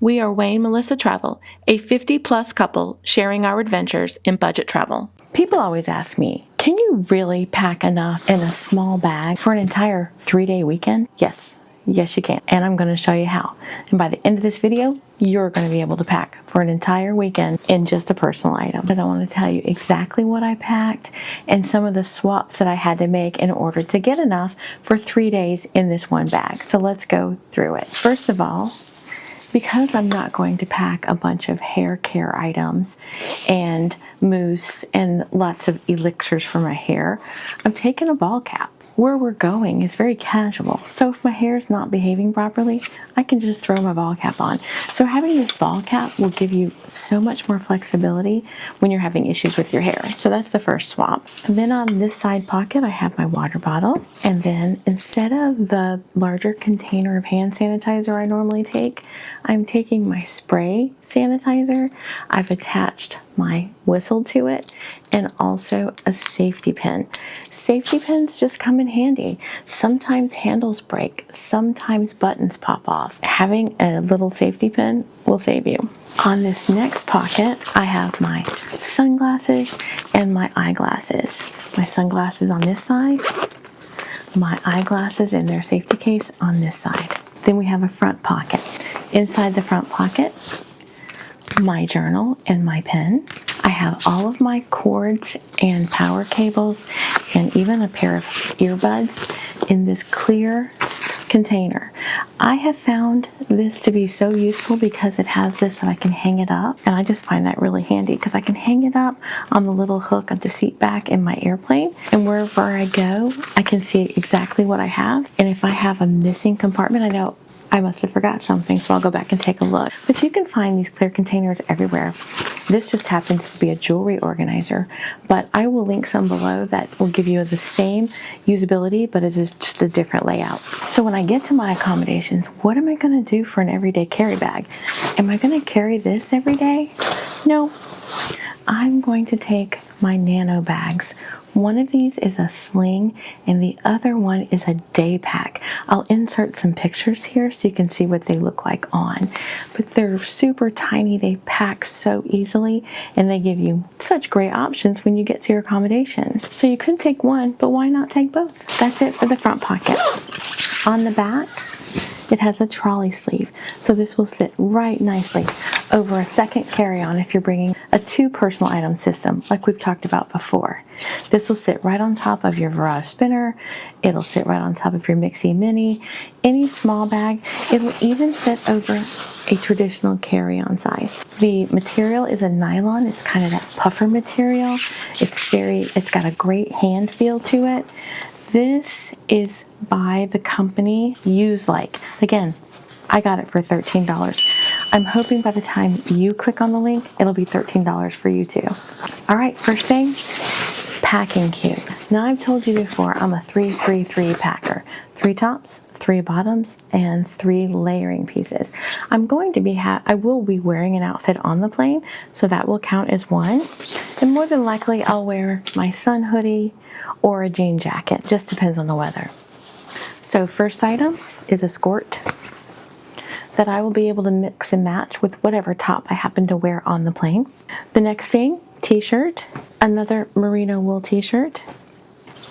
We are Wayne Melissa Travel, a 50-plus couple sharing our adventures in budget travel. People always ask me, can you really pack enough in a small bag for an entire 3-day weekend? Yes, you can. And I'm going to show you how. And by the end of this video, you're going to be able to pack for an entire weekend in just a personal item. Because I want to tell you exactly what I packed and some of the swaps that I had to make in order to get enough for 3 days in this one bag. So let's go through it. First of all, because I'm not going to pack a bunch of hair care items and mousse and lots of elixirs for my hair, I'm taking a ball cap. Where we're going is very casual, so if my hair is not behaving properly, I can just throw my ball cap on. So having this ball cap will give you so much more flexibility when you're having issues with your hair. So that's the first swap. And then on this side pocket, I have my water bottle. And then instead of the larger container of hand sanitizer I normally take, I'm taking my spray sanitizer. I've attached my whistle to it and also a safety pin. Safety pins just come in handy. Sometimes handles break, sometimes buttons pop off. Having a little safety pin will save you. On this next pocket, I have my sunglasses and my eyeglasses. My sunglasses on this side, my eyeglasses in their safety case on this side. Then we have a front pocket. Inside the front pocket, my journal and my pen. I have all of my cords and power cables and even a pair of earbuds in this clear container. I have found this to be so useful because it has this and I can hang it up, and I just find that really handy because I can hang it up on the little hook of the seat back in my airplane, and wherever I go I can see exactly what I have, and if I have a missing compartment, I know I must have forgot something, so I'll go back and take a look. But you can find these clear containers everywhere. This just happens to be a jewelry organizer, but I will link some below that will give you the same usability, but it is just a different layout. So when I get to my accommodations, what am I going to do for an everyday carry bag? Am I going to carry this every day? No. I'm going to take my Nano bags. One of these is a sling and the other one is a day pack. I'll insert some pictures here so you can see what they look like on. But they're super tiny, they pack so easily, and they give you such great options when you get to your accommodations. So you could take one, but why not take both? That's it for the front pocket. On the back, it has a trolley sleeve, so this will sit right nicely over a second carry-on if you're bringing a 2 personal item system like we've talked about before. This will sit right on top of your Virage spinner. It'll sit right on top of your Mixie Mini, any small bag. It'll even fit over a traditional carry-on size. The material is a nylon. It's kind of that puffer material. It's got a great hand feel to it. This is by the company Olay. Again, I got it for $13. I'm hoping by the time you click on the link, it'll be $13 for you too. All right, first thing, packing cube. Now I've told you before, I'm a 3-3-3 packer. 3 tops, 3 bottoms, and 3 layering pieces. I will be wearing an outfit on the plane, so that will count as 1. And more than likely, I'll wear my sun hoodie or a jean jacket. Just depends on the weather. So first item is a skirt that I will be able to mix and match with whatever top I happen to wear on the plane. The next thing, t-shirt, another merino wool t-shirt,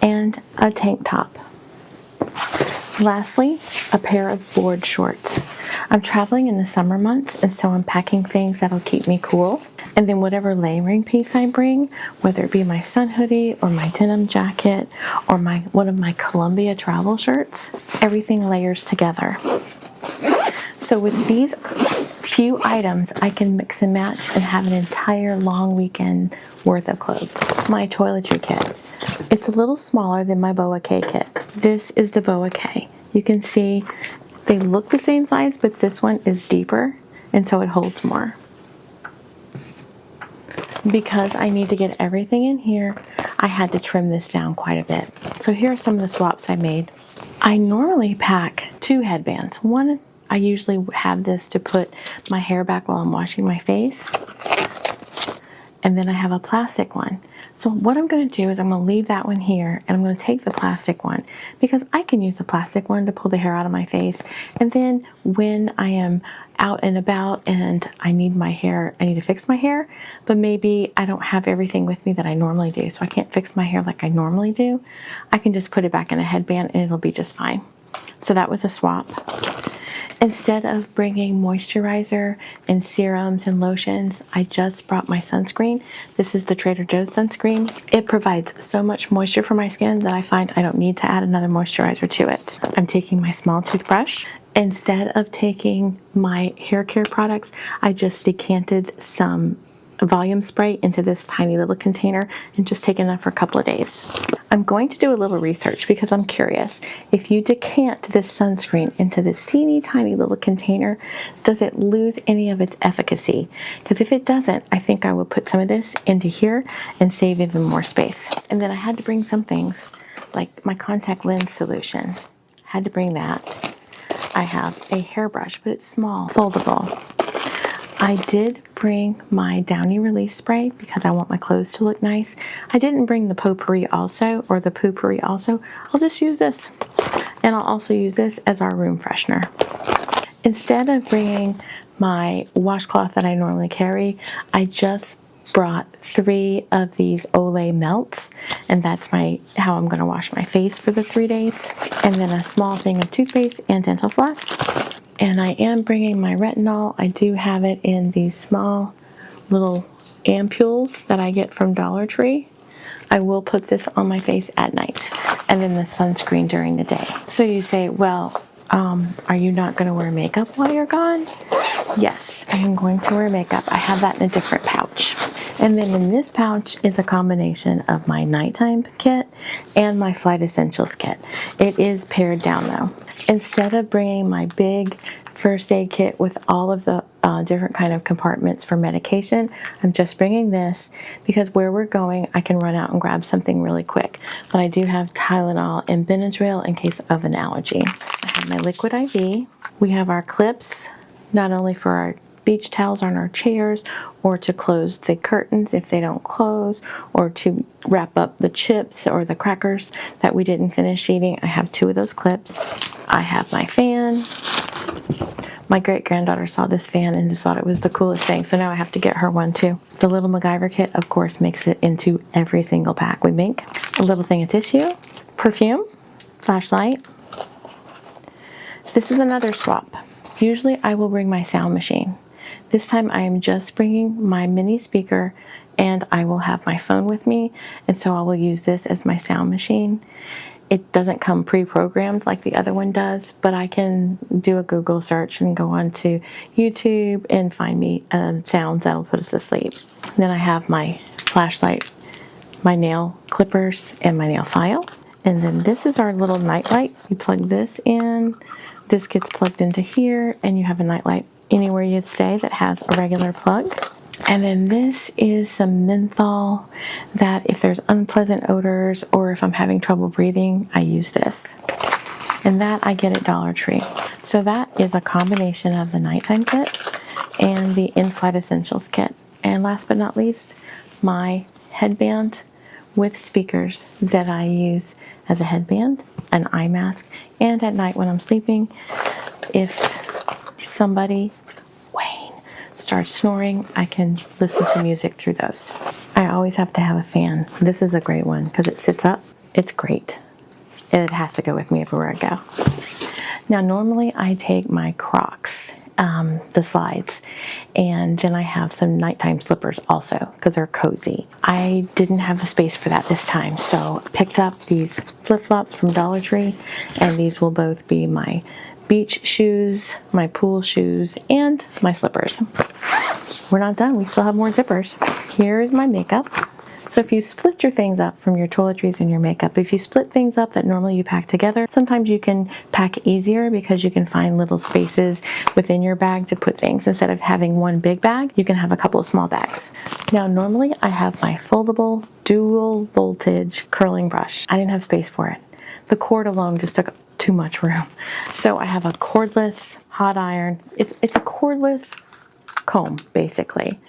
and a tank top. Lastly, a pair of board shorts. I'm traveling in the summer months, and so I'm packing things that'll keep me cool. And then whatever layering piece I bring, whether it be my sun hoodie or my denim jacket or one of my Columbia travel shirts, everything layers together. So with these few items, I can mix and match and have an entire long weekend worth of clothes. My toiletry kit. It's a little smaller than my Boa K kit. This is the Boa K. You can see they look the same size, but this one is deeper, and so it holds more. Because I need to get everything in here, I had to trim this down quite a bit. So here are some of the swaps I made. I normally pack 2 headbands. One, I usually have this to put my hair back while I'm washing my face. And then I have a plastic one. So what I'm going to do is I'm going to leave that one here, and I'm going to take the plastic one because I can use the plastic one to pull the hair out of my face. And then when I am out and about and I need to fix my hair, but maybe I don't have everything with me that I normally do, so I can't fix my hair like I normally do, I can just put it back in a headband and it'll be just fine. So that was a swap. Instead of bringing moisturizer and serums and lotions, I just brought my sunscreen. This is the Trader Joe's sunscreen. It provides so much moisture for my skin that I find I don't need to add another moisturizer to it. I'm taking my small toothbrush. Instead of taking my hair care products, I just decanted some volume spray into this tiny little container and just take enough for a couple of days. I'm going to do a little research because I'm curious. If you decant this sunscreen into this teeny tiny little container, does it lose any of its efficacy? Because if it doesn't, I think I will put some of this into here and save even more space. And then I had to bring some things like my contact lens solution. Had to bring that. I have a hairbrush, but it's small, foldable. I did bring my Downy Release spray because I want my clothes to look nice. I didn't bring the potpourri also, or the poo-pourri also. I'll just use this. And I'll also use this as our room freshener. Instead of bringing my washcloth that I normally carry, I just brought 3 of these Olay melts, and that's how I'm going to wash my face for the 3 days. And then a small thing of toothpaste and dental floss. And I am bringing my retinol. I do have it in these small little ampules that I get from Dollar Tree. I will put this on my face at night, and then the sunscreen during the day. So you say, well, are you not going to wear makeup while you're gone? Yes, I am going to wear makeup. I have that in a different pouch. And then in this pouch is a combination of my nighttime kit and my flight essentials kit. It is pared down though. Instead of bringing my big first aid kit with all of the different kind of compartments for medication, I'm just bringing this because where we're going, I can run out and grab something really quick. But I do have Tylenol and Benadryl in case of an allergy. I have my liquid IV. We have our clips, not only for our beach towels on our chairs, or to close the curtains if they don't close, or to wrap up the chips or the crackers that we didn't finish eating. I have 2 of those clips. I have my fan. My great-granddaughter saw this fan and just thought it was the coolest thing, so now I have to get her one too. The little MacGyver kit, of course, makes it into every single pack we make. A little thing of tissue, perfume, flashlight. This is another swap. Usually I will bring my sound machine. This time I am just bringing my mini speaker, and I will have my phone with me, and so I will use this as my sound machine. It doesn't come pre-programmed like the other one does, but I can do a Google search and go on to YouTube and find me sounds that'll put us to sleep. Then I have my flashlight, my nail clippers, and my nail file. And then this is our little nightlight. You plug this in, this gets plugged into here, and you have a nightlight anywhere you stay that has a regular plug. And then this is some menthol that if there's unpleasant odors or if I'm having trouble breathing, I use this. And that I get at Dollar Tree. So that is a combination of the nighttime kit and the in-flight essentials kit. And last but not least, my headband with speakers that I use as a headband, an eye mask, and at night when I'm sleeping, if somebody, Wayne, starts snoring, I can listen to music through those. I always have to have a fan. This is a great one because it sits up. It's great. It has to go with me everywhere I go. Now, normally I take my Crocs, the slides, and then I have some nighttime slippers also because they're cozy. I didn't have the space for that this time, so I picked up these flip-flops from Dollar Tree, and these will both be my beach shoes, my pool shoes, and my slippers. We're not done. We still have more zippers. Here is my makeup. So if you split your things up from your toiletries and your makeup, if you split things up that normally you pack together, sometimes you can pack easier because you can find little spaces within your bag to put things. Instead of having one big bag, you can have a couple of small bags. Now, normally I have my foldable dual voltage curling brush. I didn't have space for it. The cord alone just took too much room. So I have a cordless hot iron. It's a cordless comb, basically.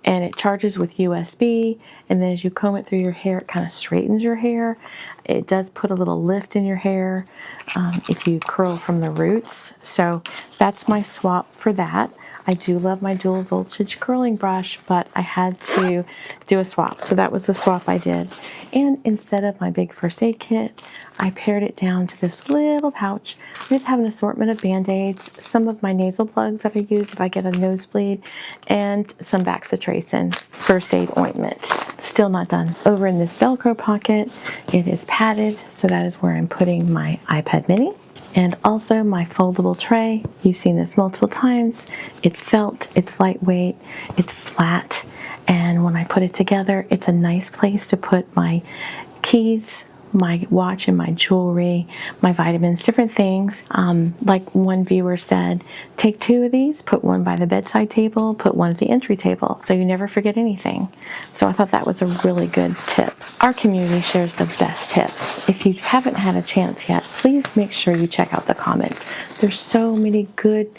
and it charges with USB, and then as you comb it through your hair, it kind of straightens your hair. It does put a little lift in your hair if you curl from the roots. So that's my swap for that. I do love my dual voltage curling brush, but I had to do a swap. So that was the swap I did. And instead of my big first aid kit, I pared it down to this little pouch. I just have an assortment of Band-Aids, some of my nasal plugs that I use if I get a nosebleed, and some Bacitracin first aid ointment. Still not done. Over in this Velcro pocket, it is padded, so that is where I'm putting my iPad mini. And also my foldable tray. You've seen this multiple times. It's felt, it's lightweight, it's flat, and when I put it together, it's a nice place to put my keys, my watch and my jewelry, my vitamins, different things. Like one viewer said, take 2 of these, put one by the bedside table, put one at the entry table, so you never forget anything. So I thought that was a really good tip. Our community shares the best tips. If you haven't had a chance yet, please make sure you check out the comments. There's so many good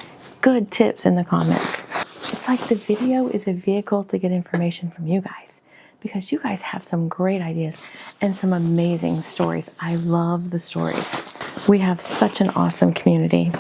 tips in the comments. It's like the video is a vehicle to get information from you guys, because you guys have some great ideas and some amazing stories. I love the stories. We have such an awesome community.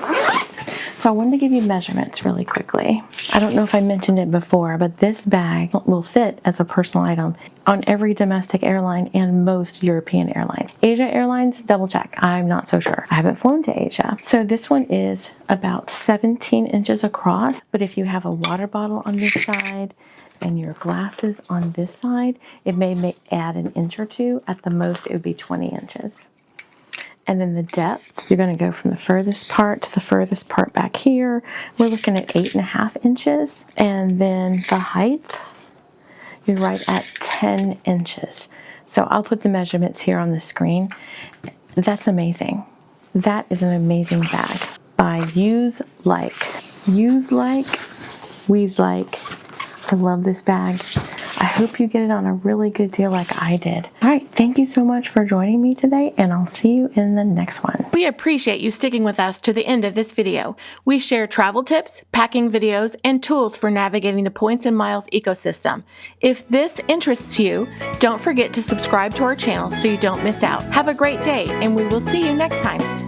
So I wanted to give you measurements really quickly. I don't know if I mentioned it before, but this bag will fit as a personal item on every domestic airline and most European airlines. Asia Airlines, double check. I'm not so sure. I haven't flown to Asia. So this one is about 17 inches across, but if you have a water bottle on this side and your glasses on this side, it may add an inch or two. At the most, it would be 20 inches. And then the depth, you're going to go from the furthest part to the furthest part back here. We're looking at 8.5 inches. And then the height, you're right at 10 inches. So I'll put the measurements here on the screen. That's amazing. That is an amazing bag by Use Like. Use Like, Wheeze Like. I love this bag. I hope you get it on a really good deal like I did. All right, thank you so much for joining me today, and I'll see you in the next one. We appreciate you sticking with us to the end of this video. We share travel tips, packing videos, and tools for navigating the points and miles ecosystem. If this interests you, don't forget to subscribe to our channel so you don't miss out. Have a great day, and we will see you next time.